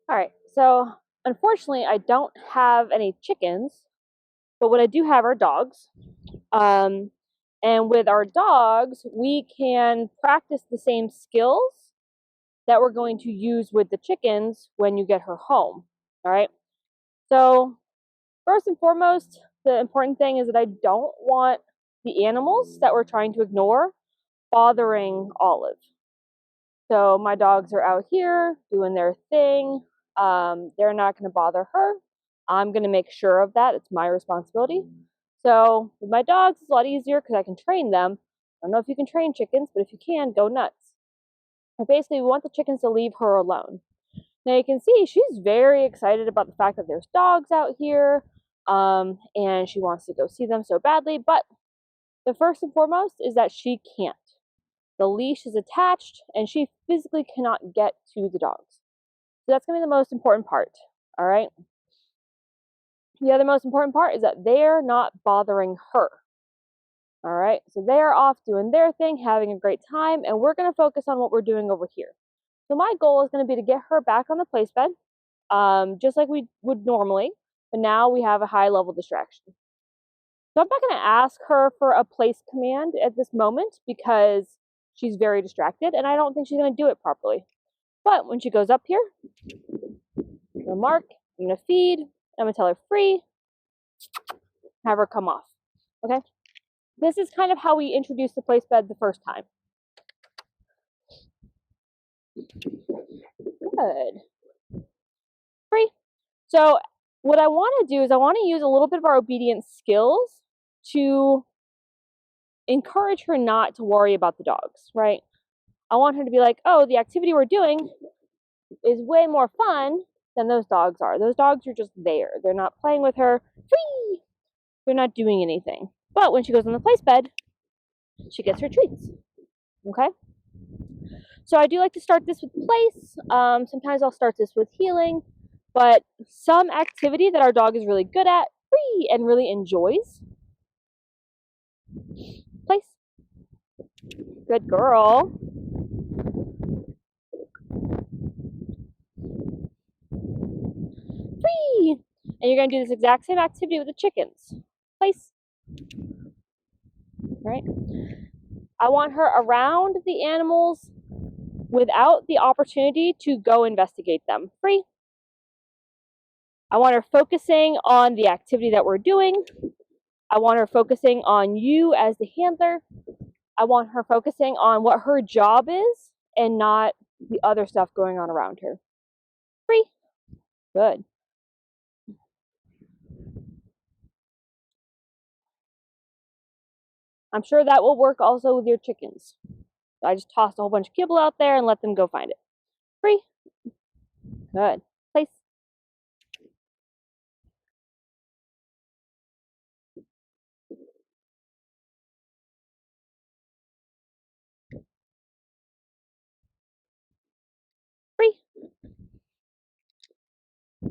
All right, so unfortunately, I don't have any chickens, but what I do have are dogs. Um, and with our dogs, we can practice the same skills that we're going to use with the chickens when you get her home. All right, so first and foremost, the important thing is that I don't want the animals that we're trying to ignore bothering Olive. So my dogs are out here doing their thing. They're not going to bother her. I'm going to make sure of that. It's my responsibility. So with my dogs, it's a lot easier because I can train them. I don't know if you can train chickens, but if you can, go nuts. But basically, we want the chickens to leave her alone. Now you can see she's very excited about the fact that there's dogs out here, and she wants to go see them so badly. But the first and foremost is that she can't. The leash is attached and she physically cannot get to the dogs. So that's going to be the most important part. All right. The other most important part is that they're not bothering her. All right. So they are off doing their thing, having a great time, and we're going to focus on what we're doing over here. So my goal is going to be to get her back on the place bed, just like we would normally, but now we have a high level distraction. So I'm not going to ask her for a place command at this moment because she's very distracted and I don't think she's going to do it properly. But when she goes up here, I'm going to mark, I'm going to feed, I'm going to tell her free, have her come off. Okay? This is kind of how we introduced the place bed the first time. Good. Free. So what I want to do is I want to use a little bit of our obedience skills to encourage her not to worry about the dogs, right? I want her to be like, oh, the activity we're doing is way more fun than those dogs are. Those dogs are just there. They're not playing with her. Free! They're not doing anything. But when she goes on the place bed, she gets her treats. Okay? So I do like to start this with place. Sometimes I'll start this with healing. But some activity that our dog is really good at, free, and really enjoys. Place. Good girl. Free. And you're going to do this exact same activity with the chickens. Place. Right? I want her around the animals without the opportunity to go investigate them. Free. I want her focusing on the activity that we're doing. I want her focusing on you as the handler. I want her focusing on what her job is and not the other stuff going on around her. Free. Good. I'm sure that will work also with your chickens. I just tossed a whole bunch of kibble out there and let them go find it. Free. Good. Place. Free.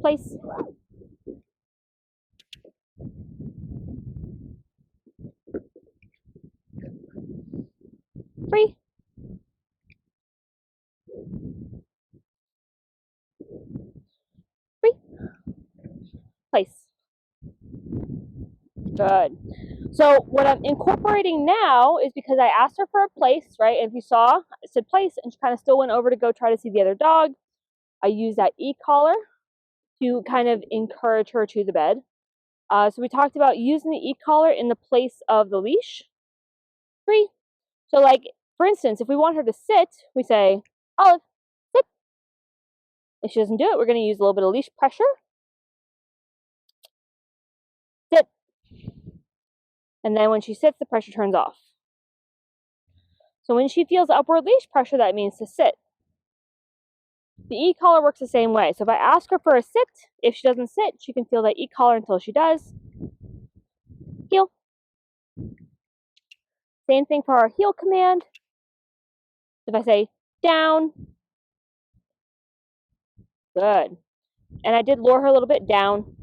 Place. Free. Free. Place. Good. So what I'm incorporating now is because I asked her for a place, right? And if you saw, I said place, and she kind of still went over to go try to see the other dog. I use that e-collar to kind of encourage her to the bed. So we talked about using the e-collar in the place of the leash. Free. So like, for instance, if we want her to sit, we say, Olive, sit. If she doesn't do it, we're going to use a little bit of leash pressure. Sit. And then when she sits, the pressure turns off. So when she feels upward leash pressure, that means to sit. The e-collar works the same way. So if I ask her for a sit, if she doesn't sit, she can feel that e-collar until she does. Heel. Same thing for our heel command. If I say down, good. And I did lure her a little bit down.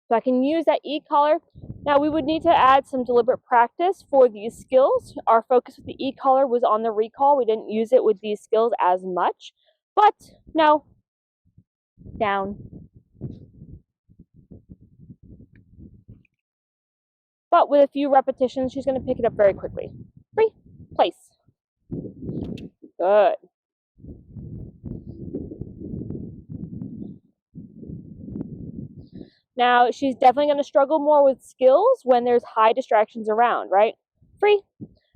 So I can use that e-collar. Now we would need to add some deliberate practice for these skills. Our focus with the e-collar was on the recall. We didn't use it with these skills as much. But no, down. But with a few repetitions, she's going to pick it up very quickly. 3, place. Good. Now, she's definitely going to struggle more with skills when there's high distractions around, right? Free.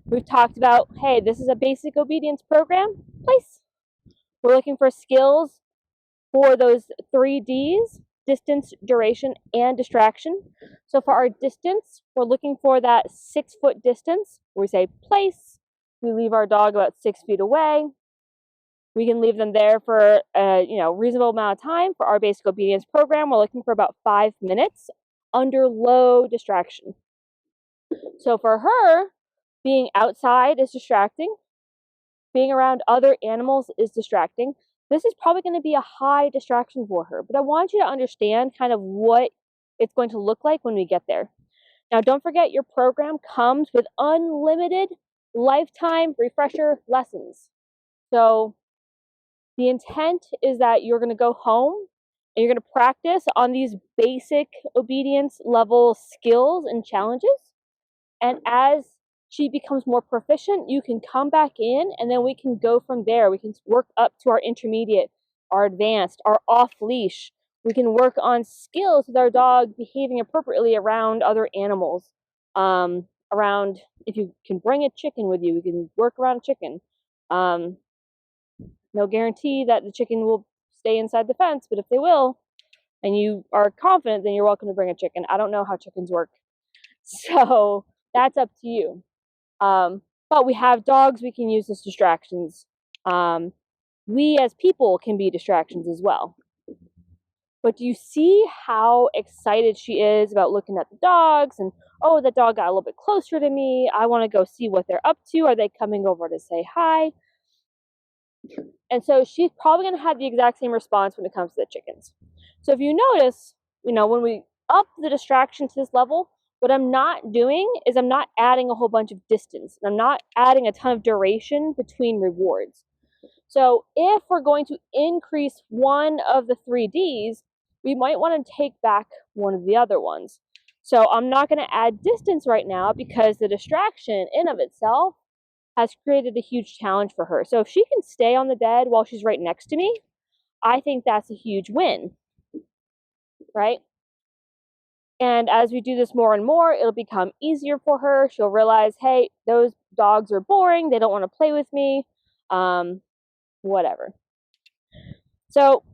We've talked about, hey, this is a basic obedience program. Place. We're looking for skills for those 3 Ds: distance, duration, and distraction. So for our distance, we're looking for that 6-foot distance. We say place. We leave our dog about 6 feet away. We can leave them there for a reasonable amount of time. For our basic obedience program, we're looking for about 5 minutes under low distraction. So for her, being outside is distracting. Being around other animals is distracting. This is probably going to be a high distraction for her, but I want you to understand kind of what it's going to look like when we get there. Now, don't forget your program comes with unlimited lifetime refresher lessons. So the intent is that you're going to go home and you're going to practice on these basic obedience level skills and challenges. And as she becomes more proficient, you can come back in and then we can go from there. We can work up to our intermediate, our advanced, our off leash. We can work on skills with our dog behaving appropriately around other animals. Around, if you can bring a chicken with you, we can work around a chicken. No guarantee that the chicken will stay inside the fence, but if they will, and you are confident, then you're welcome to bring a chicken. I don't know how chickens work, so that's up to you. But we have dogs we can use as distractions. We as people can be distractions as well. But do you see how excited she is about looking at the dogs? And, oh, the dog got a little bit closer to me. I want to go see what they're up to. Are they coming over to say hi? And so she's probably going to have the exact same response when it comes to the chickens. So if you notice, when we up the distraction to this level, what I'm not doing is I'm not adding a whole bunch of distance. I'm not adding a ton of duration between rewards. So if we're going to increase one of the 3 Ds, we might want to take back one of the other ones. So I'm not going to add distance right now because the distraction in of itself has created a huge challenge for her. So if she can stay on the bed while she's right next to me, I think that's a huge win, right? And as we do this more and more, it'll become easier for her. She'll realize, hey, those dogs are boring. They don't want to play with me, whatever. So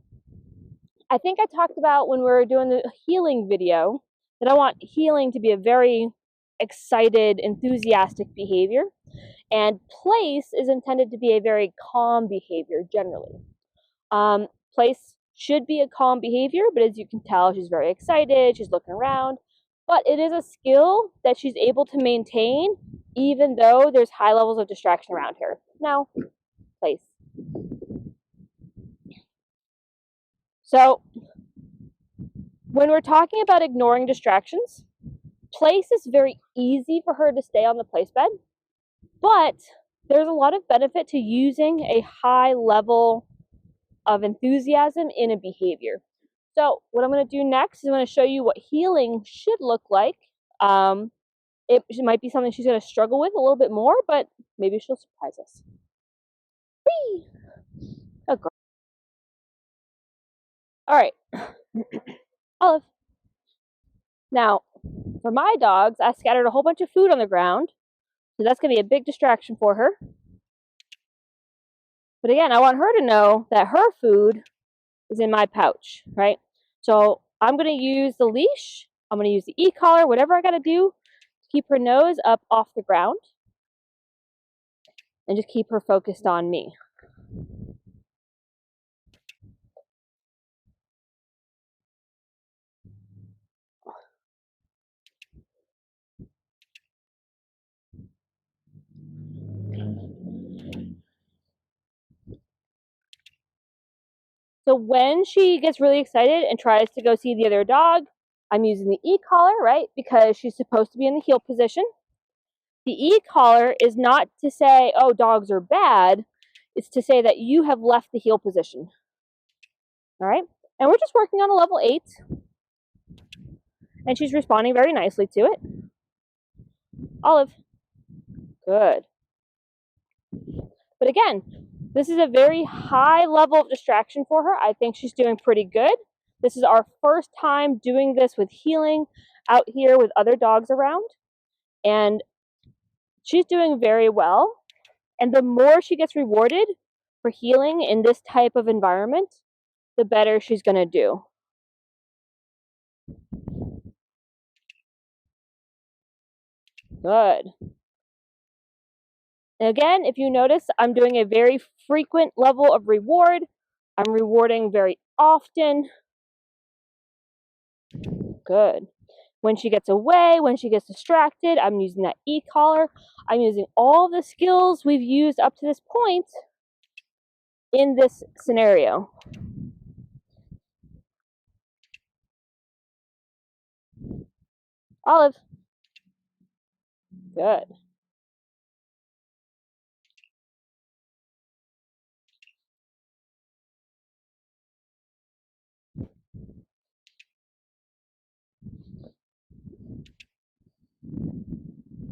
I think I talked about when we were doing the healing video that I want healing to be a very excited, enthusiastic behavior. And place is intended to be a very calm behavior generally. Place should be a calm behavior, but as you can tell, she's very excited, she's looking around. But it is a skill that she's able to maintain even though there's high levels of distraction around her. Now, place. So, when we're talking about ignoring distractions, place is very easy for her to stay on the place bed, but there's a lot of benefit to using a high level of enthusiasm in a behavior. So what I'm going to do next is I'm going to show you what healing should look like. It might be something she's going to struggle with a little bit more, but maybe she'll surprise us. Whee! Oh, great. All right. Olive. Now, for my dogs, I scattered a whole bunch of food on the ground, so that's going to be a big distraction for her. But again, I want her to know that her food is in my pouch, right? So I'm going to use the leash. I'm going to use the e-collar, whatever I got to do to keep her nose up off the ground and just keep her focused on me. So when she gets really excited and tries to go see the other dog, I'm using the e-collar, right? Because she's supposed to be in the heel position. The e-collar is not to say, oh, dogs are bad. it's to say that you have left the heel position. All right, and we're just working on a level 8, and she's responding very nicely to it. Olive, good. But again, this is a very high level of distraction for her. I think she's doing pretty good. This is our first time doing this with heeling out here with other dogs around, and she's doing very well. And the more she gets rewarded for heeling in this type of environment, the better she's going to do. Good. And again, if you notice, I'm doing a very frequent level of reward. I'm rewarding very often. Good. When she gets away, when she gets distracted, I'm using that e-collar. I'm using all the skills we've used up to this point in this scenario. Olive. Good.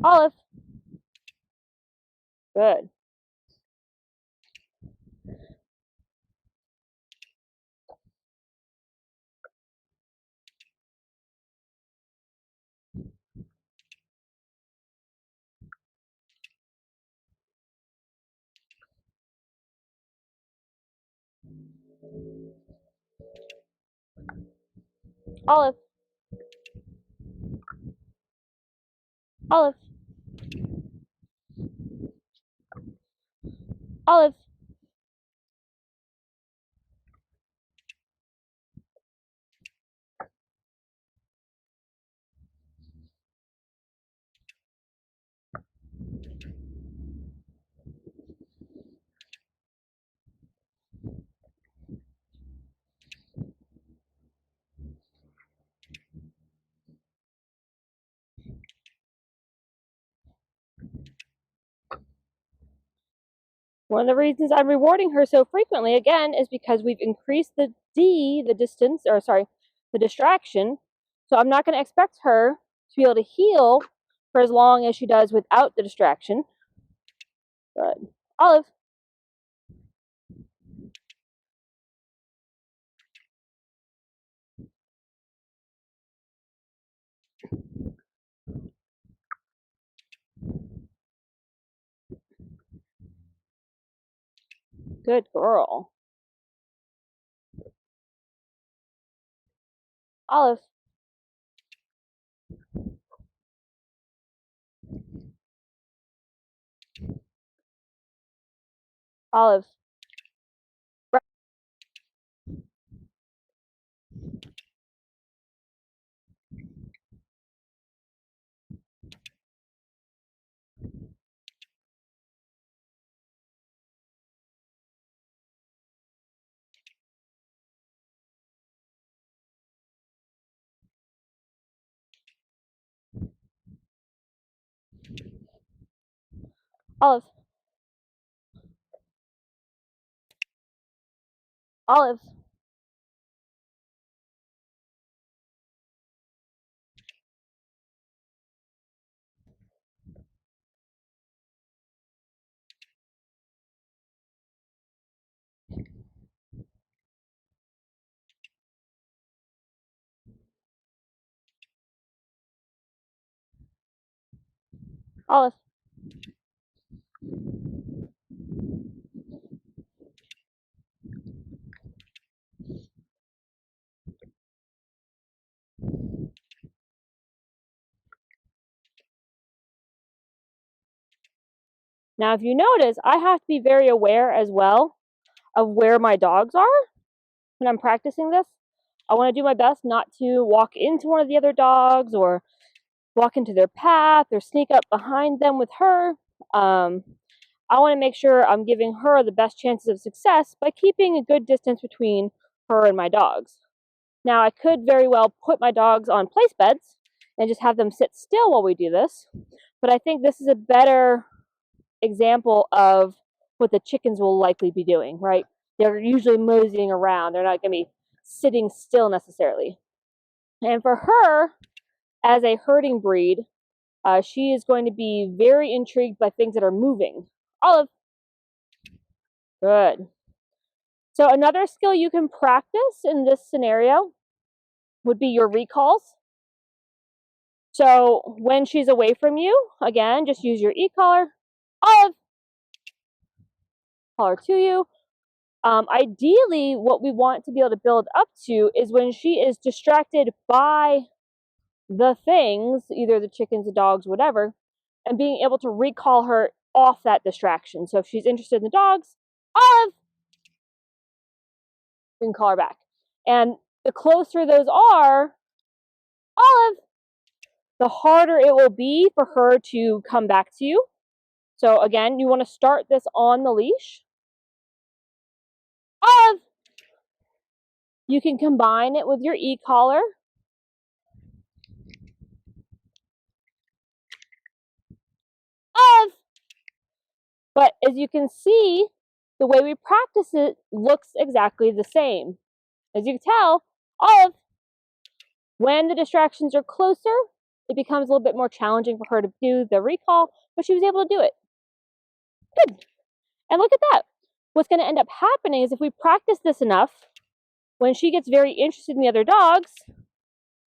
Olive. Good. Olive. Olive. Olive. One of the reasons I'm rewarding her so frequently, again, is because we've increased the distance, or sorry, the distraction. So I'm not going to expect her to be able to heel for as long as she does without the distraction. Good. Olive. Good girl. Olive. Olive. Olive. Olive. Olive. Now, if you notice, I have to be very aware as well of where my dogs are when I'm practicing this. I want to do my best not to walk into one of the other dogs or walk into their path or sneak up behind them with her. I want to make sure I'm giving her the best chances of success by keeping a good distance between her and my dogs. Now, I could very well put my dogs on place beds and just have them sit still while we do this, but I think this is a better example of what the chickens will likely be doing, right? They're usually moseying around. They're not going to be sitting still necessarily. And for her, as a herding breed, she is going to be very intrigued by things that are moving. Olive. Good. So another skill you can practice in this scenario would be your recalls. So when she's away from you, again, just use your e-collar. Olive. Call her to you. Ideally, what we want to be able to build up to is when she is distracted by the things, either the chickens, the dogs, whatever, and being able to recall her off that distraction. So if she's interested in the dogs, Olive, you can call her back. And the closer those are, Olive, the harder it will be for her to come back to you. So again, you want to start this on the leash. Olive, you can combine it with your e-collar. Olive. But as you can see, the way we practice it looks exactly the same. As you can tell, Olive, when the distractions are closer, it becomes a little bit more challenging for her to do the recall, but she was able to do it. Good. And look at that. What's going to end up happening is if we practice this enough, when she gets very interested in the other dogs,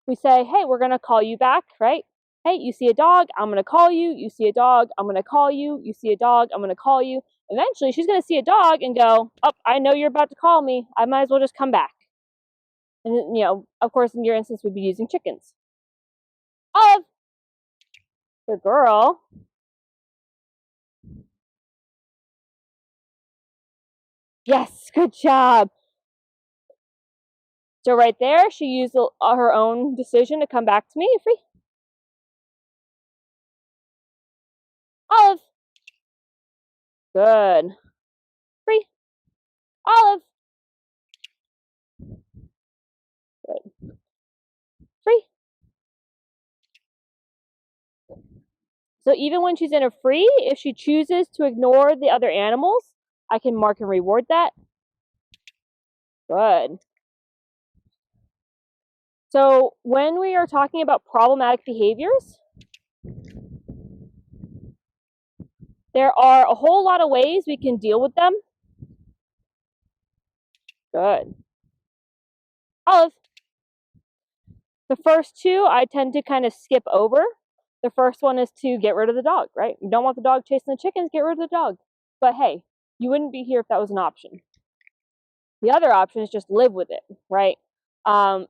we say, hey, we're going to call you back, right? Hey, you see a dog, I'm going to call you. You see a dog, I'm going to call you. You see a dog, I'm going to call you. Eventually, she's going to see a dog and go, oh, I know you're about to call me. I might as well just come back. And, of course, in your instance, we'd be using chickens. Olive, the girl. Yes, good job. So right there, she used her own decision to come back to me. Free. Olive. Good. Free. Olive. Good. Free. So even when she's in a free, if she chooses to ignore the other animals, I can mark and reward that. Good. So when we are talking about problematic behaviors, there are a whole lot of ways we can deal with them. Good. Olive. The first two I tend to kind of skip over. The first one is to get rid of the dog, right? You don't want the dog chasing the chickens, get rid of the dog. But hey, you wouldn't be here if that was an option. The other option is just live with it, right?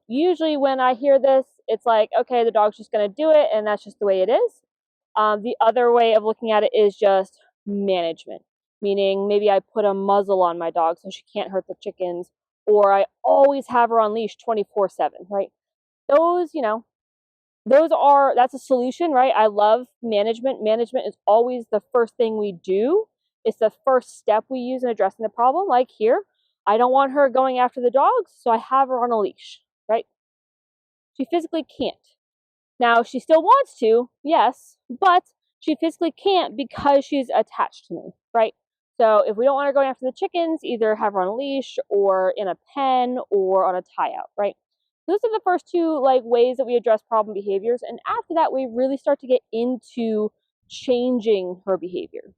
Usually when I hear this, it's like, okay, the dog's just going to do it, and that's just the way it is. The other way of looking at it is just management, meaning maybe I put a muzzle on my dog so she can't hurt the chickens, or I always have her on leash 24/7, right? Those, that's a solution, right? I love management. Management is always the first thing we do. It's the first step we use in addressing the problem. Like here, I don't want her going after the dogs, so I have her on a leash, right? She physically can't. Now, she still wants to, yes, but she physically can't because she's attached to me, right? So if we don't want her going after the chickens, either have her on a leash or in a pen or on a tie out, right? Those are the first two ways that we address problem behaviors, and after that we really start to get into changing her behavior.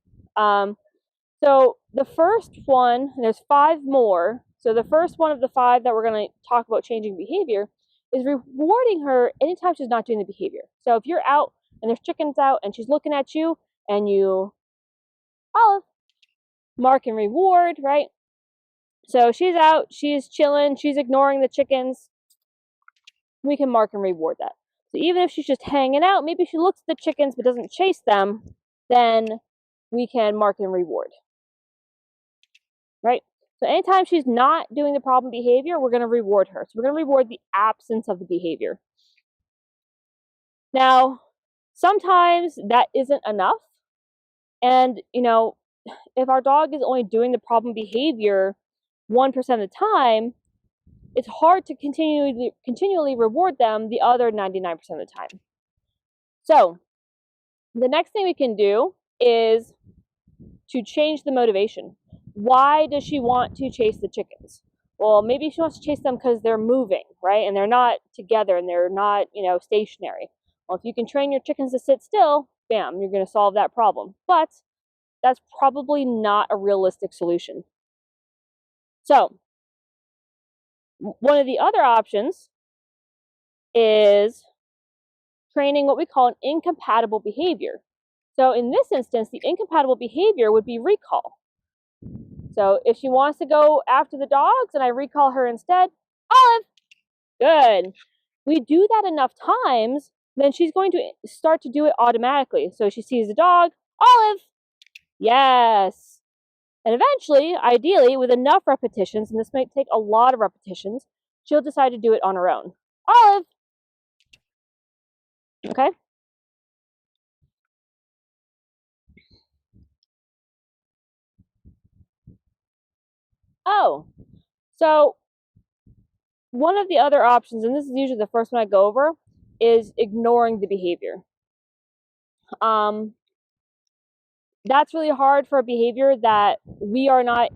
So the first one, and there's 5 more. So the first one of the 5 that we're going to talk about changing behavior is rewarding her anytime she's not doing the behavior. So if you're out and there's chickens out and she's looking at you and you Olive, mark and reward, right? So she's out, she's chilling, she's ignoring the chickens. We can mark and reward that. So even if she's just hanging out, maybe she looks at the chickens but doesn't chase them, then we can mark and reward. Right? So anytime she's not doing the problem behavior, we're going to reward her. So we're going to reward the absence of the behavior. Now, sometimes that isn't enough. And, if our dog is only doing the problem behavior 1% of the time, it's hard to continually reward them the other 99% of the time. So the next thing we can do is to change the motivation. Why does she want to chase the chickens? Well, maybe she wants to chase them because they're moving, right? And they're not together and they're not, stationary. Well, if you can train your chickens to sit still, bam, you're going to solve that problem. But that's probably not a realistic solution. So, one of the other options is training what we call an incompatible behavior. So in this instance, the incompatible behavior would be recall. So if she wants to go after the dogs and I recall her instead, Olive, good. We do that enough times, then she's going to start to do it automatically. So she sees the dog, Olive, yes. And eventually, ideally, with enough repetitions, and this might take a lot of repetitions, she'll decide to do it on her own. Olive. Okay? Oh, so one of the other options, and this is usually the first one I go over, is ignoring the behavior. That's really hard for a behavior that we are not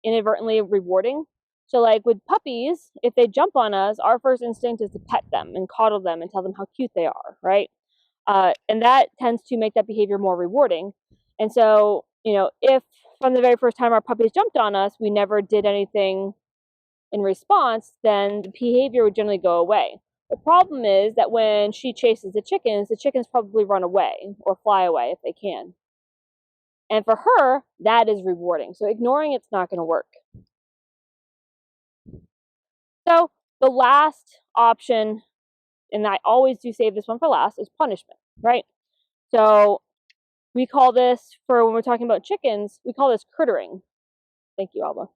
inadvertently rewarding. So like with puppies, if they jump on us, our first instinct is to pet them and coddle them and tell them how cute they are, right? And that tends to make that behavior more rewarding. And so, if from the very first time our puppies jumped on us, we never did anything in response, then the behavior would generally go away. The problem is that when she chases the chickens probably run away or fly away if they can. And for her, that is rewarding. So ignoring it's not going to work. So the last option, and I always do save this one for last, is punishment, right? So we call this, for when we're talking about chickens, we call this crittering. Thank you, Alba.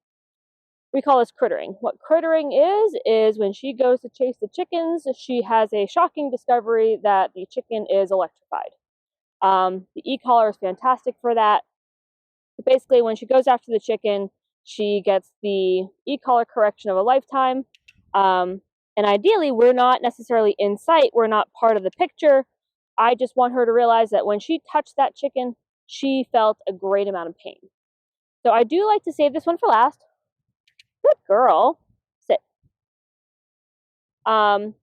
We call this crittering. What crittering is when she goes to chase the chickens, she has a shocking discovery that the chicken is electrified. The e-collar is fantastic for that. But basically, when she goes after the chicken, she gets the e-collar correction of a lifetime. And ideally, we're not necessarily in sight. We're not part of the picture. I just want her to realize that when she touched that chicken, she felt a great amount of pain. So I do like to save this one for last. Good girl. Sit. After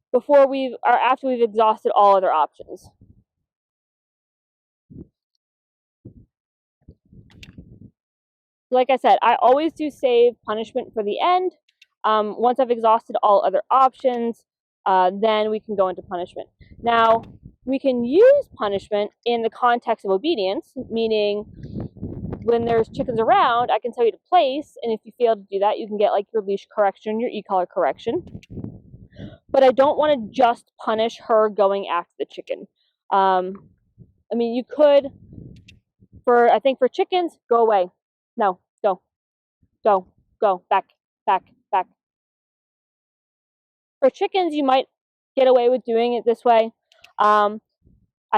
we've exhausted all other options. Like I said, I always do save punishment for the end. Once I've exhausted all other options, then we can go into punishment. Now, we can use punishment in the context of obedience, meaning when there's chickens around, I can tell you to place, and if you fail to do that, you can get like your leash correction, your e-collar correction. But I don't want to just punish her going after the chicken. You could, I think for chickens, go away. No, go, back. For chickens, you might get away with doing it this way. I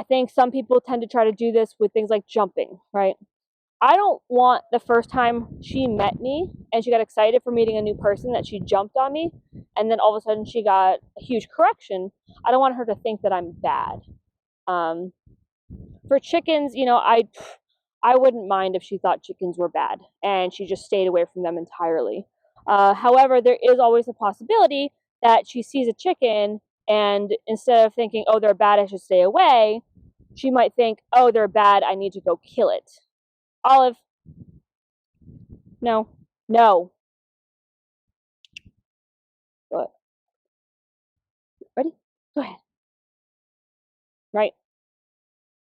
think some people tend to try to do this with things like jumping, right? I don't want the first time she met me and she got excited for meeting a new person that she jumped on me and then all of a sudden she got a huge correction. I don't want her to think that I'm bad. For chickens, I wouldn't mind if she thought chickens were bad and she just stayed away from them entirely. However, there is always a possibility that she sees a chicken and instead of thinking, oh, they're bad, I should stay away, she might think, oh, they're bad, I need to go kill it. Olive. No. What? Ready? Go ahead. Right?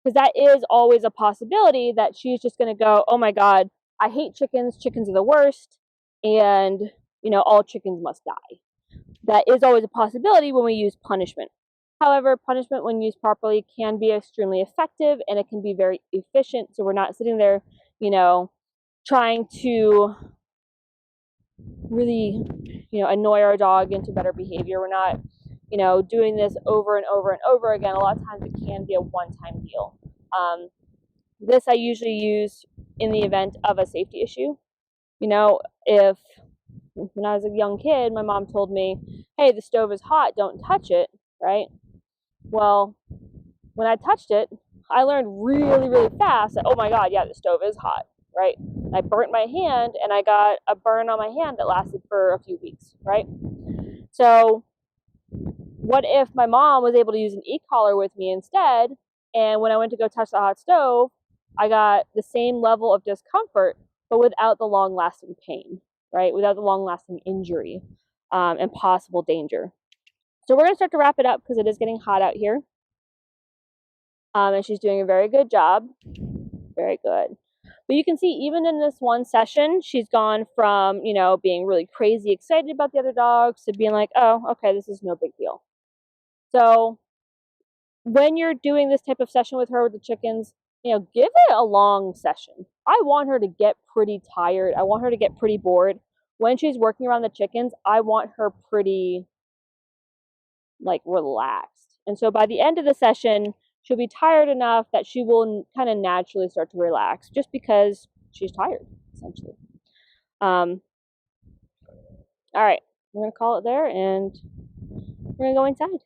Because that is always a possibility that she's just going to go, oh my God, I hate chickens. Chickens are the worst. And, all chickens must die. That is always a possibility when we use punishment. However, punishment when used properly can be extremely effective and it can be very efficient. So we're not sitting there, trying to really, annoy our dog into better behavior. We're not, doing this over and over and over again. A lot of times it can be a one-time deal. This I usually use in the event of a safety issue. If when I was a young kid, my mom told me, hey, the stove is hot, don't touch it, right? Well, when I touched it, I learned really, really fast that, oh my God, yeah, the stove is hot. right? I burnt my hand and I got a burn on my hand that lasted for a few weeks, right? So what if my mom was able to use an e-collar with me instead, and when I went to go touch the hot stove, I got the same level of discomfort, but without the long-lasting pain, right? Without the long-lasting injury and possible danger. So we're going to start to wrap it up because it is getting hot out here. And she's doing a very good job. Very good. But you can see even in this one session, she's gone from, being really crazy excited about the other dogs to being like, oh, okay, this is no big deal. So when you're doing this type of session with her with the chickens, give it a long session. I want her to get pretty tired. I want her to get pretty bored. When she's working around the chickens, I want her pretty relaxed. And so by the end of the session, she'll be tired enough that she will kind of naturally start to relax just because she's tired, essentially. All right, we're going to call it there and we're going to go inside.